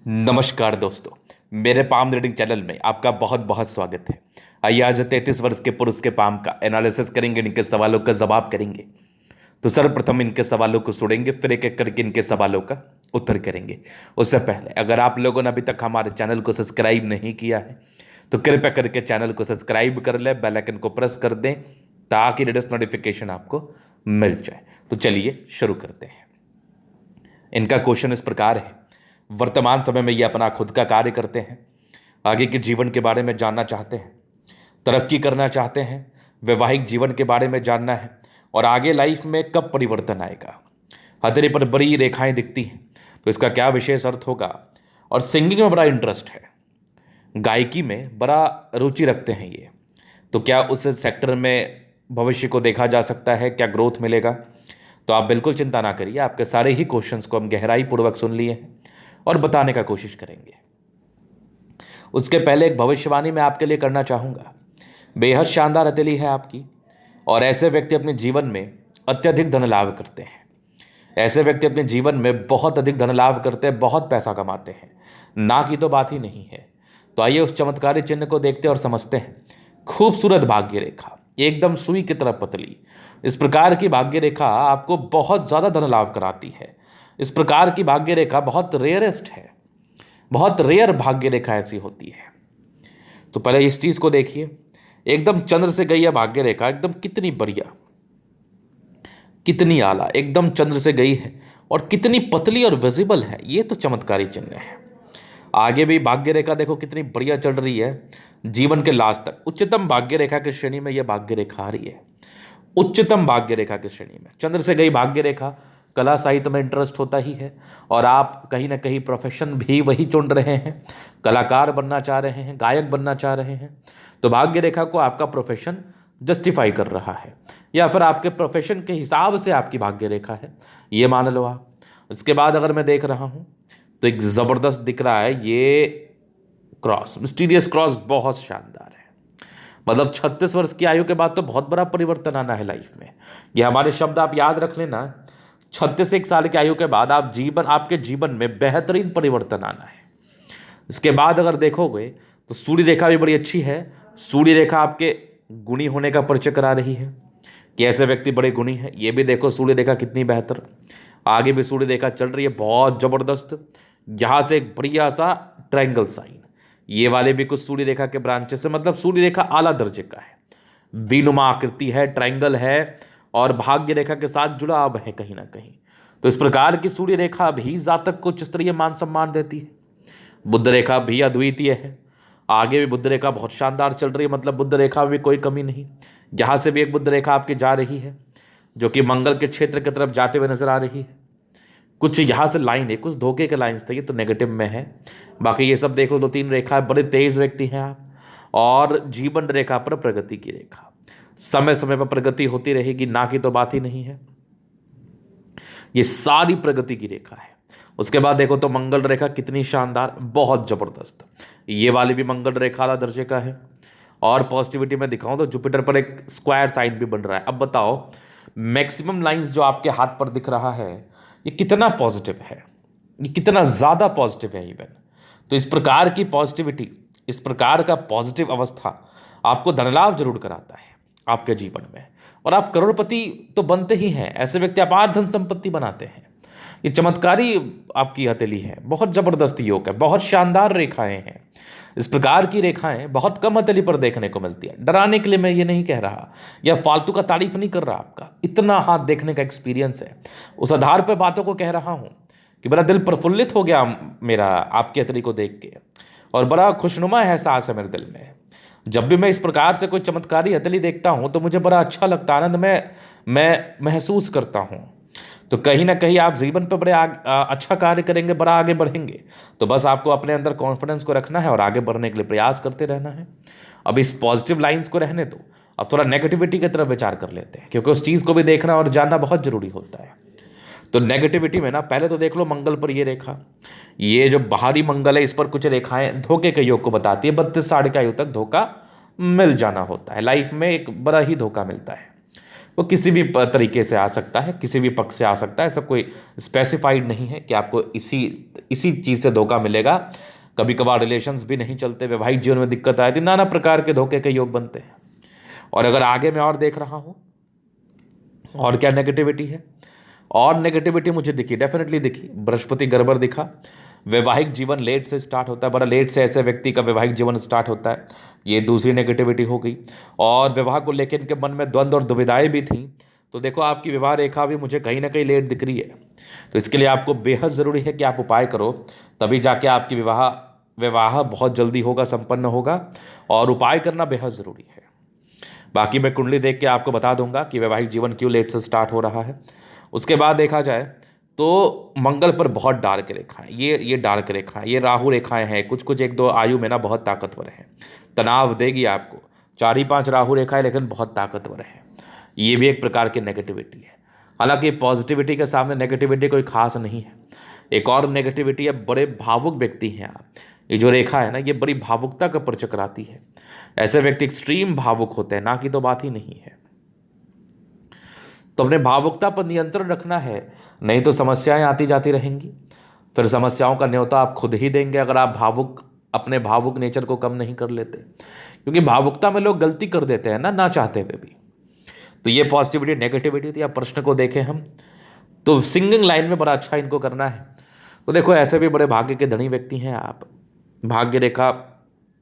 नमस्कार दोस्तों। मेरे पाम रीडिंग चैनल में आपका बहुत बहुत स्वागत है। आइए आज 33 वर्ष के पुरुष के पाम का एनालिसिस करेंगे, इनके सवालों का जवाब करेंगे। तो सर्वप्रथम इनके सवालों को सुनेंगे, फिर एक एक करके इनके सवालों का उत्तर करेंगे। उससे पहले अगर आप लोगों ने अभी तक हमारे चैनल को सब्सक्राइब नहीं किया है तो कृपया करके चैनल को सब्सक्राइब कर ले, बेल आइकन को प्रेस कर दें ताकि लेटेस्ट नोटिफिकेशन आपको मिल जाए। तो चलिए शुरू करते हैं। इनका क्वेश्चन इस प्रकार है। वर्तमान समय में ये अपना खुद का कार्य करते हैं, आगे के जीवन के बारे में जानना चाहते हैं, तरक्की करना चाहते हैं, वैवाहिक जीवन के बारे में जानना है और आगे लाइफ में कब परिवर्तन आएगा। हथेली पर बड़ी रेखाएं दिखती हैं तो इसका क्या विशेष अर्थ होगा। और सिंगिंग में बड़ा इंटरेस्ट है, गायकी में बड़ा रुचि रखते हैं ये, तो क्या उस सेक्टर में भविष्य को देखा जा सकता है, क्या ग्रोथ मिलेगा। तो आप बिल्कुल चिंता ना करिए, आपके सारे ही क्वेश्चंस को हम गहराई पूर्वक सुन लिए हैं और बताने का कोशिश करेंगे। उसके पहले एक भविष्यवाणी मैं आपके लिए करना चाहूँगा। बेहद शानदार हथेली है आपकी और ऐसे व्यक्ति अपने जीवन में अत्यधिक धन लाभ करते हैं। ऐसे व्यक्ति अपने जीवन में बहुत अधिक धन लाभ करते हैं, बहुत पैसा कमाते हैं, ना की तो बात ही नहीं है। तो आइए उस चमत्कारी चिन्ह को देखते और समझते हैं। खूबसूरत भाग्य रेखा, एकदम सुई की तरह पतली। इस प्रकार की भाग्य रेखा आपको बहुत ज़्यादा धन लाभ कराती है। इस प्रकार की भाग्य रेखा बहुत रेयरेस्ट है, बहुत रेयर भाग्य रेखा ऐसी होती है। तो पहले इस चीज़ को देखिए, एकदम चंद्र से गई है भाग्य रेखा, एकदम कितनी बढ़िया, कितनी आला, एकदम चंद्र से गई है और कितनी पतली और विजिबल है। ये तो चमत्कारी चिन्ह है। आगे भी भाग्य रेखा देखो कितनी बढ़िया चल रही है, जीवन के लास्ट तक उच्चतम भाग्य रेखा की श्रेणी में यह भाग्य रेखा आ रही है। उच्चतम भाग्य रेखा की श्रेणी में चंद्र से गई भाग्य रेखा। कला साहित्य में इंटरेस्ट होता ही है और आप कहीं ना कहीं प्रोफेशन भी वही चुन रहे हैं, कलाकार बनना चाह रहे हैं, गायक बनना चाह रहे हैं, तो भाग्य रेखा को आपका प्रोफेशन जस्टिफाई कर रहा है या फिर आपके प्रोफेशन के हिसाब से आपकी भाग्य रेखा है, ये मान लो आप। इसके बाद अगर मैं देख रहा हूँ तो एक ज़बरदस्त दिख रहा है ये क्रॉस, मिस्टीरियस क्रॉस, बहुत शानदार है। मतलब 36 वर्ष की आयु के बाद तो बहुत बड़ा परिवर्तन आना है लाइफ में। ये हमारे शब्द आप याद रख लेना। 36 साल की आयु के बाद आपके जीवन में बेहतरीन परिवर्तन आना है। इसके बाद अगर देखोगे तो सूर्य रेखा भी बड़ी अच्छी है। सूर्य रेखा आपके गुणी होने का परिचय करा रही है कि ऐसे व्यक्ति बड़े गुणी हैं। ये भी देखो सूर्य रेखा कितनी बेहतर, आगे भी सूर्य रेखा चल रही है बहुत जबरदस्त। यहाँ से एक बढ़िया सा ट्रायंगल साइन, ये वाले भी कुछ सूर्य रेखा के ब्रांचेस है, मतलब सूर्य रेखा आला दर्जे का है, विनुमा आकृति है, ट्रायंगल है और भाग्य रेखा के साथ जुड़ाव है कहीं ना कहीं। तो इस प्रकार की सूर्य रेखा भी जातक को स्तरीय मान सम्मान देती है। बुध रेखा भी अद्वितीय है, आगे भी बुध रेखा बहुत शानदार चल रही है, मतलब बुध रेखा में भी कोई कमी नहीं। यहाँ से भी एक बुध रेखा आपकी जा रही है जो कि मंगल के क्षेत्र की तरफ जाते हुए नजर आ रही है। कुछ यहाँ से लाइन है, कुछ धोखे के लाइन्स थे, ये तो नेगेटिव में है। बाकी ये सब देख लो, 2-3 रेखा है, बड़े तेज व्यक्ति हैं आप। और जीवन रेखा पर प्रगति की रेखा, समय समय पर प्रगति होती रहेगी, ना की तो बात ही नहीं है। ये सारी प्रगति की रेखा है। उसके बाद देखो तो मंगल रेखा कितनी शानदार, बहुत जबरदस्त। ये वाली भी मंगल रेखा वाला दर्जे का है। और पॉजिटिविटी में दिखाऊं तो जुपिटर पर एक स्क्वायर साइन भी बन रहा है। अब बताओ मैक्सिमम लाइंस जो आपके हाथ पर दिख रहा है ये कितना पॉजिटिव है, ये कितना ज़्यादा पॉजिटिव है इवन। तो इस प्रकार की पॉजिटिविटी, इस प्रकार का पॉजिटिव अवस्था आपको धनलाभ जरूर कराता है आपके जीवन में, और आप करोड़पति तो बनते ही हैं। ऐसे व्यक्ति अपार धन संपत्ति बनाते हैं। ये चमत्कारी आपकी हथेली है, बहुत जबरदस्त योग है, बहुत शानदार रेखाएं हैं। इस प्रकार की रेखाएं बहुत कम हथेली पर देखने को मिलती है। डराने के लिए मैं ये नहीं कह रहा या फालतू का तारीफ नहीं कर रहा, आपका इतना हाथ देखने का एक्सपीरियंस है, उस आधार पर बातों को कह रहा हूं कि बड़ा दिल प्रफुल्लित हो गया मेरा आपकी हथेली को देख के, और बड़ा खुशनुमा एहसास है मेरे दिल में। जब भी मैं इस प्रकार से कोई चमत्कारी हथेली देखता हूं तो मुझे बड़ा अच्छा लगता है, आनंद मैं महसूस करता हूं। तो कहीं ना कहीं आप जीवन पर बड़े अच्छा कार्य करेंगे, बड़ा आगे बढ़ेंगे। तो बस आपको अपने अंदर कॉन्फिडेंस को रखना है और आगे बढ़ने के लिए प्रयास करते रहना है। अब इस पॉजिटिव लाइंस को रहने दो, अब थोड़ा नेगेटिविटी की तरफ विचार कर लेते हैं, क्योंकि उस चीज़ को भी देखना और जानना बहुत जरूरी होता है। तो नेगेटिविटी में ना पहले तो देख लो मंगल पर ये रेखा, ये जो बाहरी मंगल है इस पर कुछ रेखाएं धोखे के योग को बताती है। 32 साल की आयु तक धोखा मिल जाना होता है, लाइफ में एक बड़ा ही धोखा मिलता है। वो किसी भी तरीके से आ सकता है, किसी भी पक्ष से आ सकता है, ऐसा कोई स्पेसिफाइड नहीं है कि आपको इसी इसी चीज़ से धोखा मिलेगा। कभी कभार रिलेशंस भी नहीं चलते, वैवाहिक जीवन में दिक्कत आती, नाना प्रकार के धोखे के योग बनते हैं। और अगर आगे मैं और देख रहा हूँ और क्या नेगेटिविटी है, और नेगेटिविटी मुझे दिखी, डेफिनेटली दिखी, बृहस्पति गड़बड़ दिखा। वैवाहिक जीवन लेट से स्टार्ट होता है, बड़ा लेट से ऐसे व्यक्ति का वैवाहिक जीवन स्टार्ट होता है, ये दूसरी नेगेटिविटी हो गई। और विवाह को लेकर इनके मन में द्वंद्व और दुविधाएं भी थी। तो देखो आपकी विवाह रेखा भी मुझे कहीं ना कहीं लेट दिख रही है। तो इसके लिए आपको बेहद ज़रूरी है कि आप उपाय करो, तभी जाके आपकी विवाह विवाह बहुत जल्दी होगा, संपन्न होगा। और उपाय करना बेहद ज़रूरी है। बाकी मैं कुंडली देख के आपको बता दूंगा कि वैवाहिक जीवन क्यों लेट से स्टार्ट हो रहा है। उसके बाद देखा जाए तो मंगल पर बहुत डार्क रेखा है, ये डार्क रेखा है, ये राहु रेखाएं हैं, कुछ कुछ एक दो आयु में ना बहुत ताकतवर है, तनाव देगी आपको। 4 ही 5 राहु रेखाएं लेकिन बहुत ताकतवर है, ये भी एक प्रकार की नेगेटिविटी है। हालांकि पॉजिटिविटी के सामने नेगेटिविटी कोई खास नहीं है। एक और नेगेटिविटी है, बड़े भावुक व्यक्ति हैं आप। ये जो रेखा है ना, ये बड़ी भावुकता का परिचय कराती है। ऐसे व्यक्ति एक्सट्रीम भावुक होते हैं, ना कि तो बात ही नहीं है। तो अपने भावुकता पर नियंत्रण रखना है, नहीं तो समस्याएं आती जाती रहेंगी। फिर समस्याओं का न्योता आप खुद ही देंगे अगर आप अपने भावुक नेचर को कम नहीं कर लेते। क्योंकि भावुकता में लोग गलती कर देते हैं ना चाहते हुए भी। तो ये पॉजिटिविटी नेगेटिविटी थी। अब प्रश्न को देखें हम, तो सिंगिंग लाइन में बड़ा अच्छा इनको करना है। तो देखो ऐसे भी बड़े भाग्य के धनी व्यक्ति हैं आप। भाग्य रेखा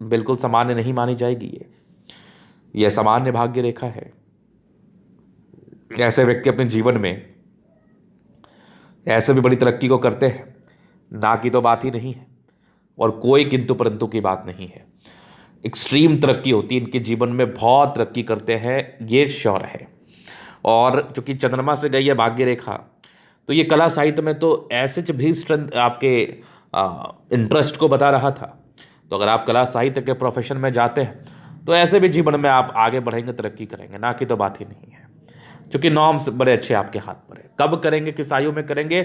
बिल्कुल सामान्य नहीं मानी जाएगी, ये सामान्य भाग्य रेखा है। ऐसे व्यक्ति अपने जीवन में ऐसे भी बड़ी तरक्की को करते हैं, ना की तो बात ही नहीं है, और कोई किंतु परंतु की बात नहीं है। एक्सट्रीम तरक्की होती है इनके जीवन में, बहुत तरक्की करते हैं, ये श्योर है। और चूंकि चंद्रमा से गई है भाग्य रेखा, तो ये कला साहित्य में तो ऐसे भी स्ट्रेंथ आपके इंटरेस्ट को बता रहा था। तो अगर आप कला साहित्य के प्रोफेशन में जाते हैं तो ऐसे भी जीवन में आप आगे बढ़ेंगे, तरक्की करेंगे, ना कि तो बात ही नहीं है। क्योंकि नॉर्म्स बड़े अच्छे आपके हाथ पर है। कब करेंगे, किस आयु में करेंगे,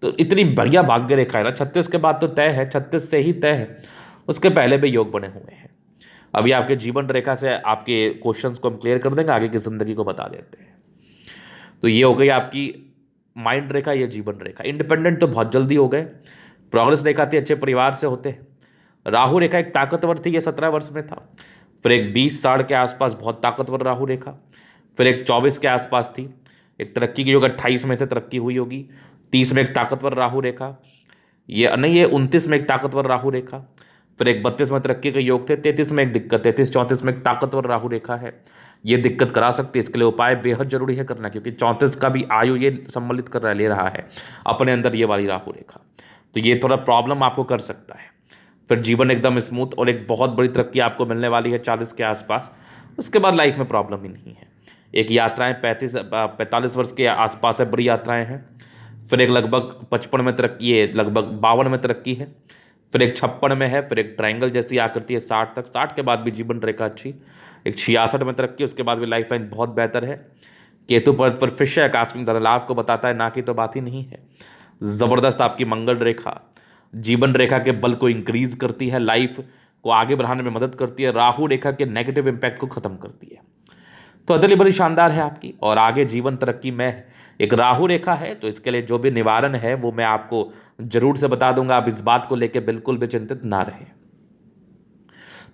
तो इतनी बढ़िया भाग्य रेखा है ना। 36 के बाद तो तय है, 36 से ही तय है, उसके पहले भी योग बने हुए हैं। अभी आपके जीवन रेखा से आपके क्वेश्चंस को हम क्लियर कर देंगे, आगे की जिंदगी को बता देते हैं। तो ये हो गई आपकी माइंड रेखा, ये जीवन रेखा। इंडिपेंडेंट तो बहुत जल्दी हो गए, प्रोग्रेस रेखा थी, अच्छे परिवार से होते हैं। राहु रेखा एक ताकतवर थी, ये 17 वर्ष में था। फिर एक 20 साल के आसपास बहुत ताकतवर राहु रेखा। फिर एक 24 के आसपास थी, एक तरक्की की योग 28 में थे, तरक्की हुई होगी। 30 में एक ताकतवर राहु रेखा, ये नहीं, ये 29 में एक ताकतवर राहु रेखा। फिर एक 32 में तरक्की के योग थे। 33 में एक दिक्कत, 33 34 में एक ताकतवर राहु रेखा है, ये दिक्कत करा सकती है। इसके लिए उपाय बेहद जरूरी है करना, क्योंकि 34 का भी आयु ये सम्मिलित कर ले रहा है अपने अंदर, ये वाली राहु रेखा। तो ये थोड़ा प्रॉब्लम आपको कर सकता है। फिर जीवन एकदम स्मूथ और एक बहुत बड़ी तरक्की आपको मिलने वाली है 40 के आसपास। उसके बाद लाइफ में प्रॉब्लम ही नहीं है। एक यात्राएं 45 वर्ष के आसपास है, बड़ी यात्राएं हैं। फिर एक लगभग 55 में तरक्की है, लगभग 52 में तरक्की है। फिर एक 56 में है, फिर एक ट्रायंगल जैसी आकृति है 60 तक। 60 के बाद भी जीवन रेखा अच्छी। एक 66 में तरक्की, उसके बाद भी लाइफ लाइन बहुत बेहतर है। केतु पर फिर से आकस्मिक धन लाभ को बताता है, ना कि तो बात ही नहीं है। ज़बरदस्त आपकी मंगल रेखा जीवन रेखा के बल को इंक्रीज करती है, लाइफ को आगे बढ़ाने में मदद करती है, राहु रेखा के नेगेटिव इंपैक्ट को खत्म करती है। तो अदली बड़ी शानदार है आपकी। और आगे जीवन तरक्की में एक राहु रेखा है, तो इसके लिए जो भी निवारण है वो मैं आपको जरूर से बता दूंगा। आप इस बात को लेकर बिल्कुल भी चिंतित ना रहे।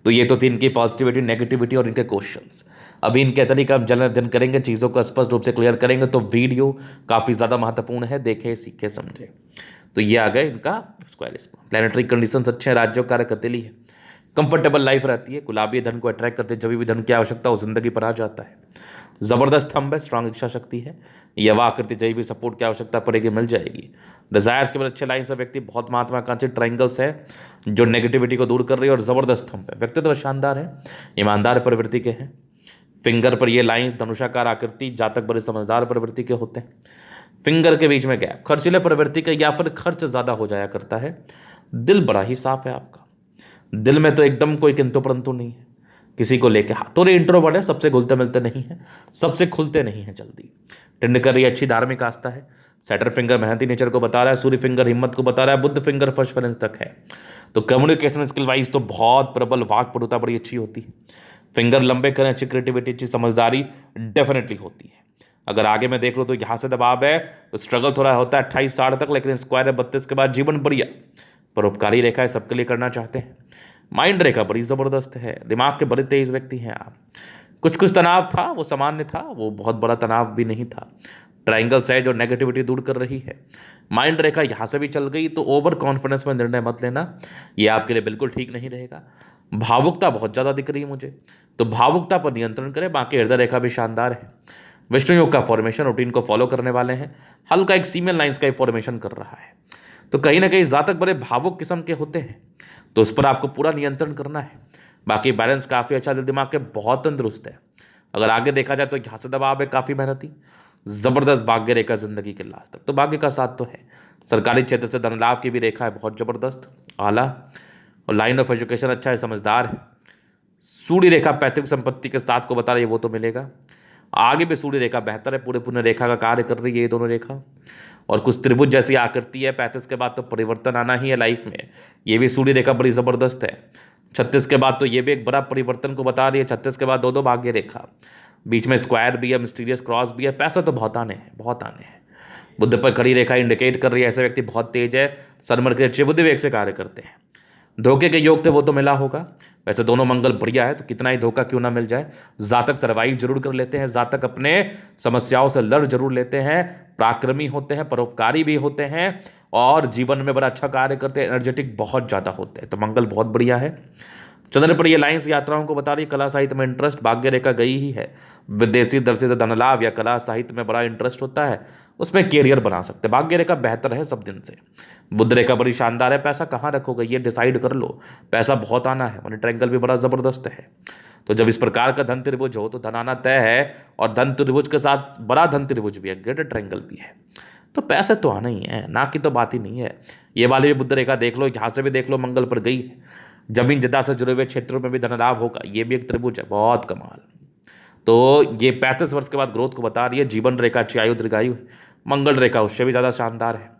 तो ये तो थी इनकी पॉजिटिविटी, नेगेटिविटी और इनके क्वेश्चंस। अभी इनके तरीके हम जल्द अध्ययन करेंगे, चीज़ों को स्पष्ट रूप से क्लियर करेंगे। तो वीडियो काफ़ी ज़्यादा महत्वपूर्ण है, देखें, सीखे, समझे। तो ये आ गए इनका स्क्वायर स्पान। प्लैनेटरी कंडीशंस अच्छे हैं, राज्यों कार्य कतेली है, कंफर्टेबल लाइफ रहती है, गुलाबी धन को अट्रैक्ट करते हैं। जब भी धन की आवश्यकता हो जिंदगी पर आ जाता है। जबरदस्त थंब है, स्ट्रांग इच्छा शक्ति है, यवा आकृति, जब भी सपोर्ट की आवश्यकता पड़ेगी मिल जाएगी। डिजायर्स के बाद अच्छे लाइन से व्यक्ति, बहुत महत्वाकांक्षी ट्रायंगल्स है जो नेगेटिविटी को दूर कर रही है। और जबरदस्त थंब है, व्यक्तित्व शानदार है, ईमानदार प्रवृत्ति के हैं। फिंगर पर ये लाइन धनुषाकार आकृति, जातक बड़े समझदार प्रवृत्ति के होते हैं। फिंगर के बीच में गैप, खर्चीले प्रवृत्ति का या फिर खर्च ज्यादा हो जाया करता है। दिल बड़ा ही साफ है आपका, दिल में तो एकदम कोई किंतु परंतु नहीं है किसी को लेके। हाँ, थोड़े इंट्रोवर्ट है, सबसे घुलते मिलते नहीं है, सबसे खुलते नहीं है जल्दी। टिंड कर रही अच्छी धार्मिक आस्था है। सैटर्न फिंगर मेहनती नेचर को बता रहा है, सूर्य फिंगर हिम्मत को बता रहा है, बुध फिंगर फर्स्ट फ्रेंड्स तक है। तो कम्युनिकेशन स्किल वाइज तो बहुत प्रबल, वाक पटुता बड़ी अच्छी होती है। फिंगर लंबे करें, अच्छी क्रिएटिविटी, अच्छी समझदारी डेफिनेटली होती है। अगर आगे में देख लो तो यहाँ से दबाव है तो स्ट्रगल थोड़ा होता है 28-60 तक, लेकिन स्क्वायर है 32 के बाद जीवन बढ़िया। परोपकारी रेखा है, सबके लिए करना चाहते हैं। माइंड रेखा बड़ी ज़बरदस्त है, दिमाग के बड़े तेज व्यक्ति हैं आप। कुछ कुछ तनाव था वो सामान्य था, वो बहुत बड़ा तनाव भी नहीं था। ट्राइंगल्स है जो नेगेटिविटी दूर कर रही है। माइंड रेखा यहाँ से भी चल गई तो ओवर कॉन्फिडेंस में निर्णय मत लेना, ये आपके लिए बिल्कुल ठीक नहीं रहेगा। भावुकता बहुत ज़्यादा दिख रही है मुझे, तो भावुकता पर नियंत्रण करें। बाकी हृदय रेखा भी शानदार है। विष्णु योग का फॉर्मेशन रूटीन को फॉलो करने वाले हैं, हल्का एक सीमेन लाइंस का फॉर्मेशन कर रहा है, तो कहीं ना कहीं जातक बड़े भावुक किस्म के होते हैं, तो उस पर आपको पूरा नियंत्रण करना है। बाकी बैलेंस काफ़ी अच्छा, दिल दिमाग के बहुत तंदुरुस्त है। अगर आगे देखा जाए तो यहाँ से दबाव है काफ़ी मेहनती, ज़बरदस्त भाग्य रेखा जिंदगी के लास्ट तक, तो भाग्य का साथ तो है। सरकारी क्षेत्र से धन लाभ की भी रेखा है बहुत ज़बरदस्त आला, और लाइन ऑफ एजुकेशन अच्छा है, समझदार है। सूर्य रेखा पैतृक संपत्ति के साथ को बता रही है, वो तो मिलेगा। आगे भी सूर्य रेखा बेहतर है, पूरे पुण्य रेखा का कार्य कर रही है ये दोनों रेखा। और कुछ त्रिभुज जैसी आकृति है, 35 के बाद तो परिवर्तन आना ही है लाइफ में, ये भी सूर्य रेखा बड़ी ज़बरदस्त है। 36 के बाद तो ये भी एक बड़ा परिवर्तन को बता रही है। 36 के बाद दो भाग्य रेखा, बीच में स्क्वायर भी है, मिस्टीरियस क्रॉस भी है, पैसा तो बहुत आने हैं, बहुत आने हैं। बुद्ध पर खड़ी रेखा इंडिकेट कर रही है ऐसे व्यक्ति बहुत तेज है, सनमर के अच्छे बुद्धि वेग से कार्य करते हैं। धोखे के योग थे वो तो मिला होगा, वैसे दोनों मंगल बढ़िया है, तो कितना ही धोखा क्यों ना मिल जाए। जातक सर्वाइव जरूर कर लेते हैं, जातक अपने समस्याओं से लड़ जरूर लेते हैं, पराक्रमी होते हैं, परोपकारी भी होते हैं, और जीवन में बड़ा अच्छा कार्य करते हैं, एनर्जेटिक बहुत ज़्यादा होते हैं, तो मंगल बहुत बढ़िया है। चंद्र पर ये लाइन्स यात्राओं को बता रही है, कला साहित्य में इंटरेस्ट, भाग्य रेखा गई ही है। विदेशी दर्शे से धन लाभ या कला साहित्य में बड़ा इंटरेस्ट होता है, उसमें कैरियर बना सकते हैं। भाग्य रेखा बेहतर है सब दिन से। बुध रेखा बड़ी शानदार है, पैसा कहाँ रखोगे ये डिसाइड कर लो, पैसा बहुत आना है, मनी ट्रायंगल भी बड़ा ज़बरदस्त है। तो जब इस प्रकार का धन त्रिभुज हो तो धन आना तय है, और धन त्रिभुज के साथ बड़ा धन त्रिभुज भी है, ग्रेटर ट्रायंगल भी है, तो पैसे तो आना ही है, ना की तो बात ही नहीं है। ये वाली भी बुध रेखा देख लो, यहाँ से भी देख लो, मंगल पर गई है। जमीन जदा से जुड़े हुए क्षेत्रों में भी धन लाभ होगा, ये भी एक त्रिभुज है, बहुत कमाल। तो ये 35 वर्ष के बाद ग्रोथ को बता रही है। जीवन रेखा अच्छी आयु दीर्घायु है, मंगल रेखा उससे भी ज़्यादा शानदार है।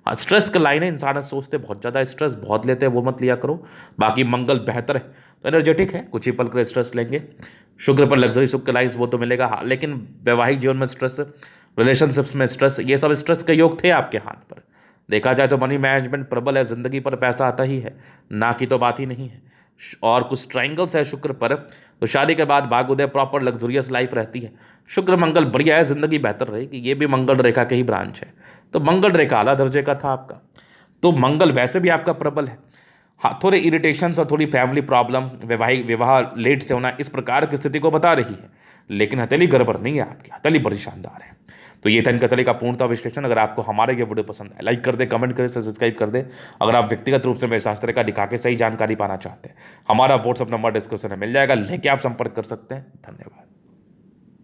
हाँ, स्ट्रेस का लाइन है, इंसान सोचते बहुत ज़्यादा, स्ट्रेस बहुत लेते हैं, वो मत लिया करो। बाकी मंगल बेहतर है, तो एनर्जेटिक है, कुछ ही पल के स्ट्रेस लेंगे। शुक्र पर लग्जरी सुख के लाइन्स वो तो मिलेगा, हाँ, लेकिन वैवाहिक जीवन में स्ट्रेस, रिलेशनशिप्स में स्ट्रेस, ये सब स्ट्रेस के योग थे आपके हाथ पर। देखा जाए तो मनी मैनेजमेंट प्रबल है, जिंदगी पर पैसा आता ही है, ना की तो बात ही नहीं है। और कुछ ट्राइंगल्स है शुक्र पर, तो शादी के बाद भाग उदय, प्रॉपर लग्जरियस लाइफ रहती है। शुक्र मंगल बढ़िया है, जिंदगी बेहतर रहेगी, ये भी मंगल रेखा के ही ब्रांच है, तो मंगल रेखा आला दर्जे का था आपका। तो मंगल वैसे भी आपका प्रबल है, हाँ, थोड़े इरिटेशंस और थोड़ी फैमिली प्रॉब्लम, वैवाहिक विवाह लेट से होना, इस प्रकार की स्थिति को बता रही है, लेकिन हथेली गड़बड़ नहीं है आपकी, हथेली बड़ी शानदार है। तो ये था इनका हथेली का पूर्णता विश्लेषण। अगर आपको हमारे ये वीडियो पसंद आए, लाइक कर दे, कमेंट करे, सब्सक्राइब कर दे। अगर आप व्यक्तिगत रूप से मेरे शास्त्र का दिखा के सही जानकारी पाना चाहते हैं, हमारा व्हाट्सअप नंबर डिस्क्रिप्शन में मिल जाएगा, लेके आप संपर्क कर सकते हैं। धन्यवाद।